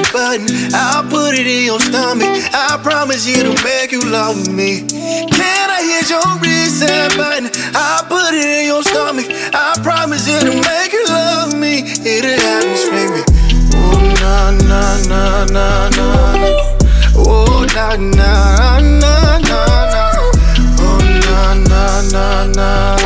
reset button. I'll put it in your stomach. I promise you to make you love me. Can I hit your reset button? I'll put it in your stomach. I promise you to make you love me. It'll have me screaming. Oh na na na na na. Oh na na na na na. Oh na na na na.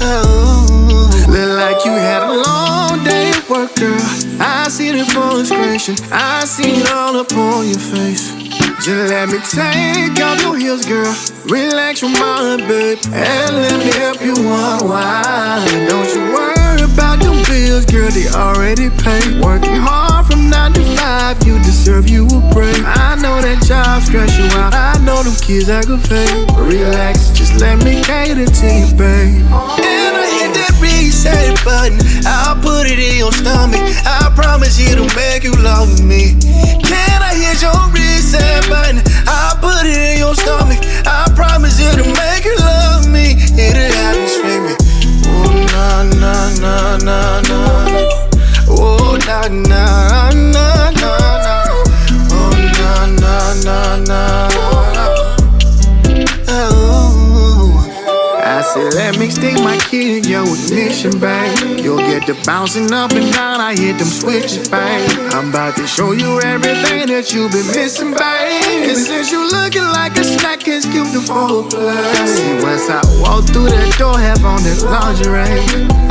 Oh. Look like you had a long day at work, girl. I see the frustration. I see it all up on your face. Just let me take off your heels, girl. Relax your mind, babe, and let me help you unwind. Don't you worry about them bills, girl, they already paid. Working hard from 9 to 5, you deserve you a break. I know that job stress you out, I know them kids aggravate. Relax, just let me cater to you, babe. And I hit that reset button, I'll put it in your stomach. I promise you to make you love me. Can I hit your reset button? I'll put it in your stomach. I promise you to make you love me. It'll have me screaming. Oh na na na na na. Oh na na na na na. Oh na na na na. Oh. I said let me stick my key in your ignition, babe. You'll get the bouncing up and down. I hit them switches, babe. I'm about to show you everything that you've been missing, babe. And since you looking like a snack, can't skip the foreplay. See, once I walk through that door, have on that lingerie.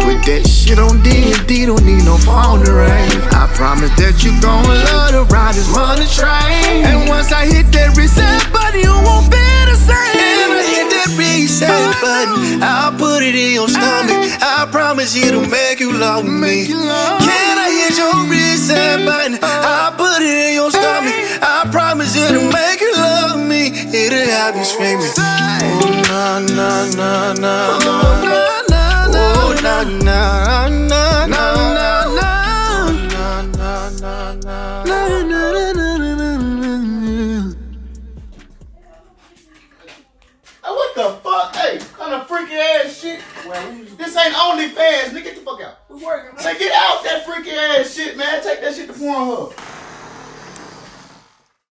Put that shit on D&D, don't need no phone to ring. I promise that you gon' love to ride this MoneyTrain. And once I hit that reset button, you won't be the same. And I hit that reset button, I'll put it in your stomach. I promise you to make you love me. Can I hit your reset button? I'll put it in your stomach. I promise you to make you love me. It'll have you screaming. Oh na na na na na. Oh na na na na na. What the fuck? Hey, kind of freaky ass shit. This ain't OnlyFans, nigga. Get the fuck out. We working, man. Man, get out that freaky ass shit, man. Take that shit to Pornhub.